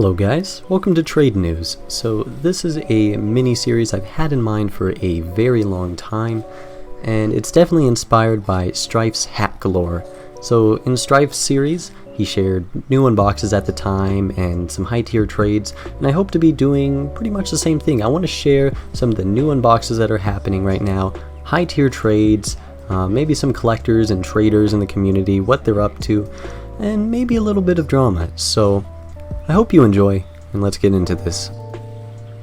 Hello guys, welcome to Trade News. So this is a mini-series I've had in mind for a very long time, and it's definitely inspired by Strife's Hat Galore. So in Strife's series, he shared new unboxes at the time and some high-tier trades, and I hope to be doing pretty much the same thing. I want to share some of the new unboxes that are happening right now, high-tier trades, maybe some collectors and traders in the community, what they're up to, and maybe a little bit of drama. So I hope you enjoy, and let's get into this.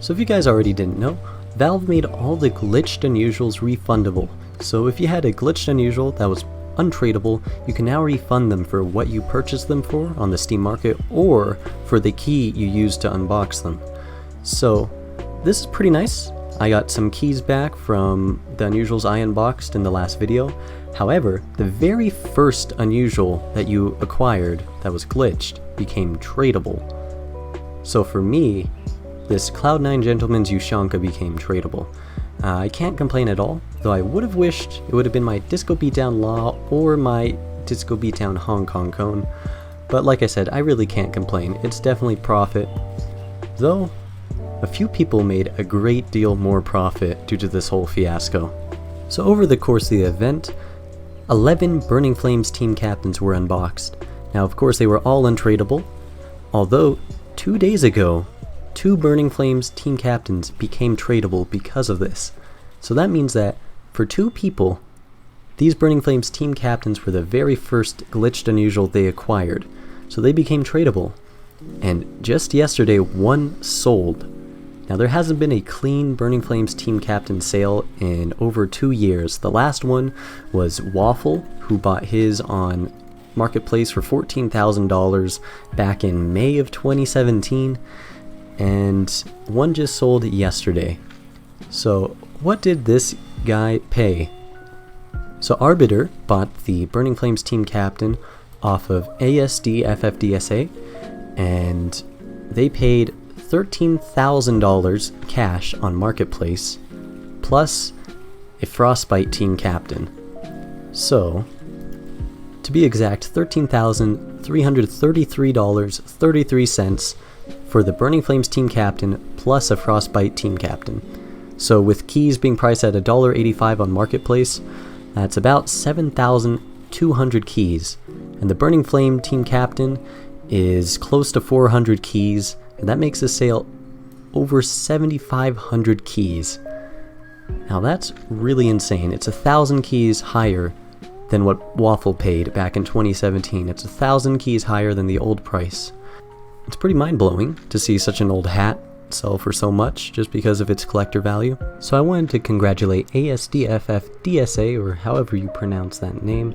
So if you guys already didn't know, Valve made all the glitched unusuals refundable. So if you had a glitched unusual that was untradeable, you can now refund them for what you purchased them for on the Steam market or for the key you used to unbox them. So this is pretty nice. I got some keys back from the unusuals I unboxed in the last video. However, the very first unusual that you acquired that was glitched became tradable. So for me, this Cloud9 Gentleman's Ushanka became tradable. I can't complain at all, though I would have wished it would have been my Disco Beatdown Law or my Disco Beatdown Hong Kong Cone. But like I said, I really can't complain. It's definitely profit. Though, a few people made a great deal more profit due to this whole fiasco. So over the course of the event, 11 Burning Flames team captains were unboxed. Now of course they were all untradeable, although 2 days ago, 2 Burning Flames team captains became tradable because of this. So that means that for 2 people, these Burning Flames team captains were the very first glitched unusual they acquired. So they became tradable. And just yesterday, 1 sold. Now there hasn't been a clean Burning Flames team captain sale in over 2 years. The last one was Waffle, who bought his on Marketplace for $14,000 back in May of 2017, and one just sold yesterday. So what did this guy pay? So Arbiter bought the Burning Flames team captain off of ASD FFDSA, and they paid $13,000 cash on Marketplace, plus a Frostbite team captain. So, to be exact, $13,333.33 for the Burning Flames team captain plus a Frostbite team captain. So with keys being priced at $1.85 on Marketplace, that's about 7,200 keys. And the Burning Flame team captain is close to 400 keys, and that makes the sale over 7,500 keys. Now that's really insane. It's 1,000 keys higher than what Waffle paid back in 2017. It's 1,000 keys higher than the old price. It's pretty mind-blowing to see such an old hat sell for so much just because of its collector value. So I wanted to congratulate ASDFFDSA, or however you pronounce that name.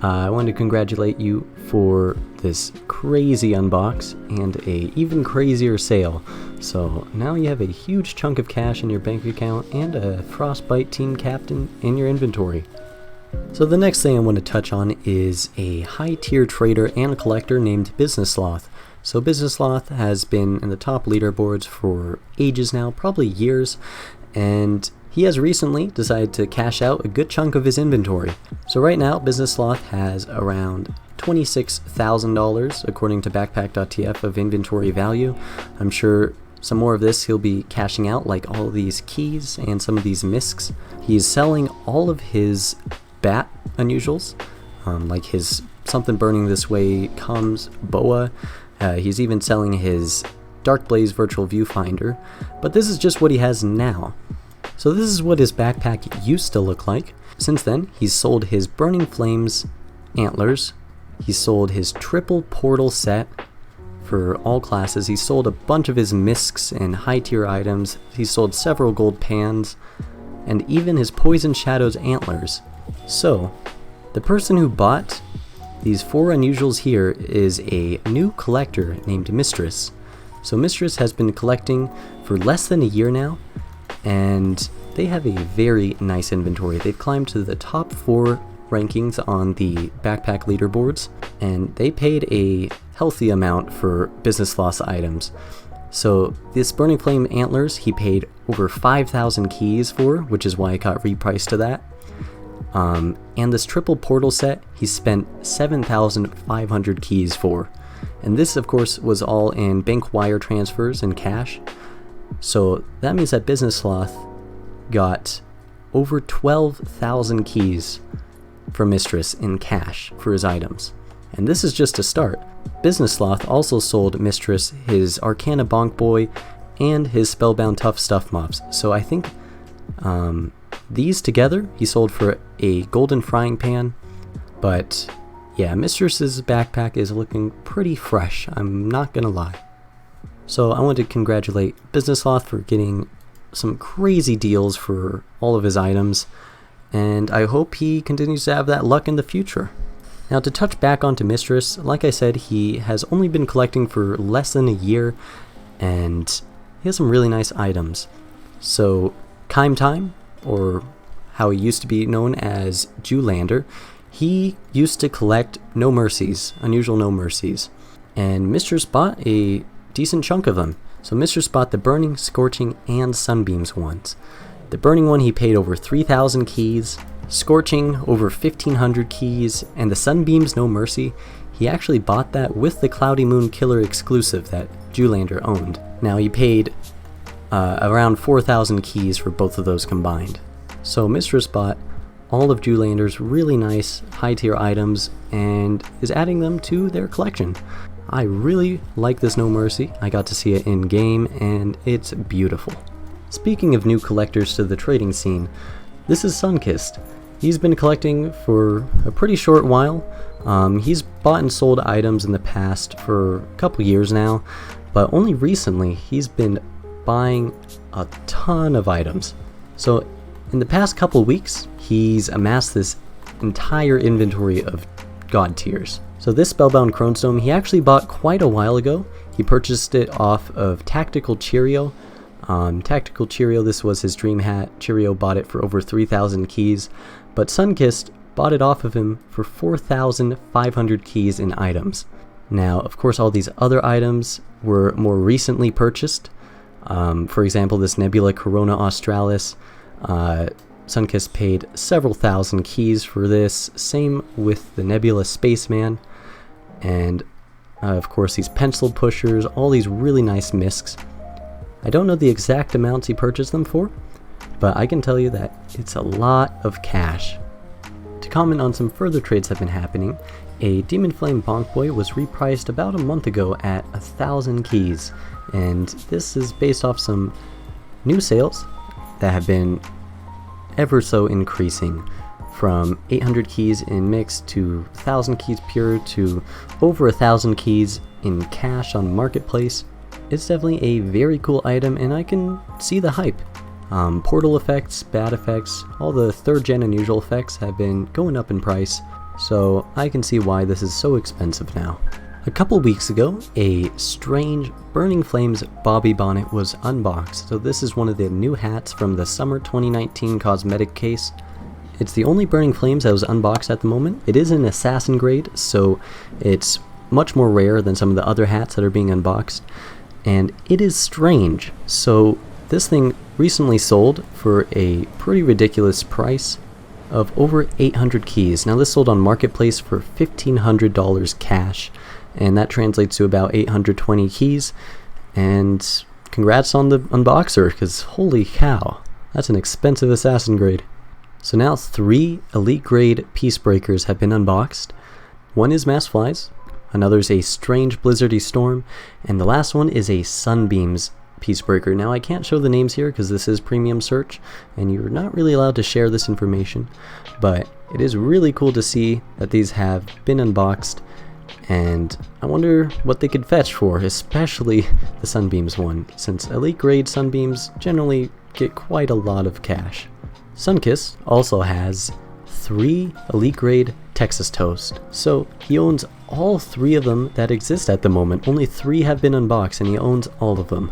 I wanted to congratulate you for this crazy unbox and a even crazier sale. So now you have a huge chunk of cash in your bank account and a Frostbite team captain in your inventory. So the next thing I want to touch on is a high tier trader and collector named Business Sloth. So Business Sloth has been in the top leaderboards for ages now, probably years, and he has recently decided to cash out a good chunk of his inventory. So right now, Business Sloth has around $26,000 according to backpack.tf of inventory value. I'm sure some more of this he'll be cashing out, like all of these keys and some of these miscs. He's selling all of his bat unusuals, like his Something Burning This Way Comes Boa. He's even selling his Dark Blaze Virtual Viewfinder, but this is just what he has now. So this is what his backpack used to look like. Since then, he's sold his Burning Flames antlers, he sold his triple portal set for all classes, he sold a bunch of his miscs and high tier items, he sold several gold pans, and even his Poison Shadows antlers. So, the person who bought these 4 unusuals here is a new collector named Mistress. So Mistress has been collecting for less than a year now, and they have a very nice inventory. They've climbed to the top 4 rankings on the backpack leaderboards, and they paid a healthy amount for Business Sloth's items. So this Burning Flame antlers he paid over 5,000 keys for, which is why it got repriced to that. And this triple portal set he spent 7,500 keys for. And this, of course, was all in bank wire transfers and cash. So that means that Business Sloth got over 12,000 keys from Mistress in cash for his items. And this is just a start. Business Sloth also sold Mistress his Arcana Bonk Boy and his Spellbound Tough Stuff Mops. So I think these together he sold for a golden frying pan. But yeah, Mistress's backpack is looking pretty fresh, I'm not gonna lie. So I want to congratulate Business Sloth for getting some crazy deals for all of his items, and I hope he continues to have that luck in the future. Now, to touch back onto Mistress, like I said, he has only been collecting for less than a year, and he has some really nice items. So Kime Time, or how he used to be known as Jewlander, he used to collect No Mercies, unusual No Mercies, and Mistress bought a decent chunk of them. So Mistress bought the Burning, Scorching, and Sunbeams ones. The Burning one he paid over 3,000 keys, Scorching over 1,500 keys, and the Sunbeams No Mercy, he actually bought that with the Cloudy Moon Killer exclusive that Jewlander owned. Now he paid around 4,000 keys for both of those combined. So Mistress bought all of Jewlander's really nice high tier items and is adding them to their collection. I really like this No Mercy. I got to see it in game and it's beautiful. Speaking of new collectors to the trading scene, this is Sunkist. He's been collecting for a pretty short while. He's bought and sold items in the past for a couple years now, but only recently he's been buying a ton of items. So in the past couple weeks, he's amassed this entire inventory of god tiers. So this Spellbound Chronestone he actually bought quite a while ago. He purchased it off of Tactical Cheerio. Tactical Cheerio, this was his dream hat. Cheerio bought it for over 3,000 keys, but Sunkist bought it off of him for 4,500 keys in items. Now, of course, all these other items were more recently purchased. For example, this Nebula Corona Australis, Sunkist paid several thousand keys for this. Same with the Nebula Spaceman, and of course these pencil pushers, all these really nice miscs. I don't know the exact amounts he purchased them for, but I can tell you that it's a lot of cash. To comment on some further trades that have been happening, a Demon Flame Bonk Boy was repriced about a month ago at 1,000 keys, and this is based off some new sales that have been ever so increasing, from 800 keys in mix to 1,000 keys pure to over 1,000 keys in cash on Marketplace. It's definitely a very cool item and I can see the hype. Portal effects, bad effects, all the 3rd gen unusual effects have been going up in price, so I can see why this is so expensive now. A couple weeks ago, a strange Burning Flames Bobby Bonnet was unboxed, so this is one of the new hats from the Summer 2019 cosmetic case. It's the only Burning Flames that was unboxed at the moment. It is an assassin grade, so it's much more rare than some of the other hats that are being unboxed, and it is strange. So this thing recently sold for a pretty ridiculous price of over 800 keys. Now this sold on Marketplace for $1,500 cash, and that translates to about 820 keys, and congrats on the unboxer, because holy cow, that's an expensive assassin grade. So now 3 elite grade Peacebreakers have been unboxed. One is Mass Flies, another is a Strange Blizzardy Storm, and the last one is a Sunbeams Peacebreaker. Now I can't show the names here because this is premium search and you're not really allowed to share this information, but it is really cool to see that these have been unboxed, and I wonder what they could fetch for, especially the Sunbeams one, since elite grade Sunbeams generally get quite a lot of cash. Sunkist also has 3 elite grade Texas Toast, so he owns all 3 of them that exist at the moment. Only 3 have been unboxed and he owns all of them,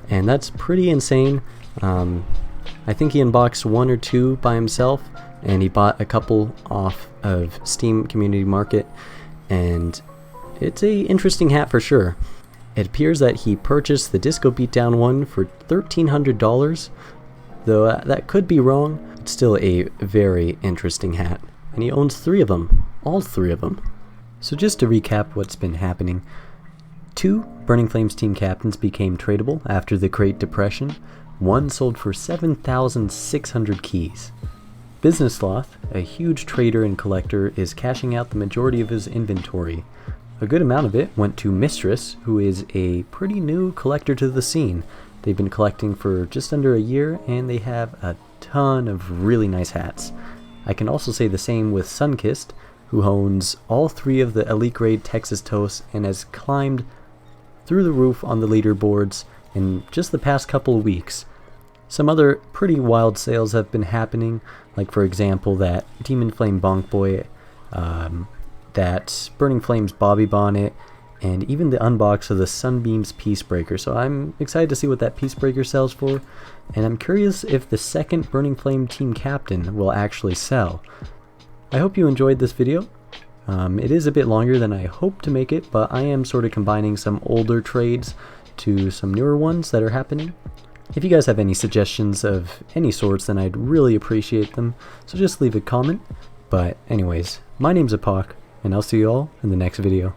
and that's pretty insane. I think he unboxed 1 or 2 by himself, and he bought a couple off of Steam Community Market, and it's a interesting hat for sure. It appears that he purchased the Disco Beatdown one for $1,300, though that could be wrong. It's still a very interesting hat, and he owns 3 of them, all 3 of them. So just to recap what's been happening, 2 Burning Flames team captains became tradable after the Great Depression. One sold for 7,600 keys. Business Sloth, a huge trader and collector, is cashing out the majority of his inventory. A good amount of it went to Mistress, who is a pretty new collector to the scene. They've been collecting for just under a year, and they have a ton of really nice hats. I can also say the same with Sunkist, who owns all 3 of the elite grade Texas Toasts and has climbed through the roof on the leaderboards in just the past couple of weeks. Some other pretty wild sales have been happening, like for example that Demon Flame Bonk Boy, that Burning Flames Bobby Bonnet, and even the unbox of the Sunbeams Peacebreaker. So I'm excited to see what that Peacebreaker sells for, and I'm curious if the second Burning Flame team captain will actually sell. I hope you enjoyed this video. It is a bit longer than I hoped to make it, but I am sort of combining some older trades to some newer ones that are happening. If you guys have any suggestions of any sorts, then I'd really appreciate them, so just leave a comment. But anyways, my name's Apoc, and I'll see you all in the next video.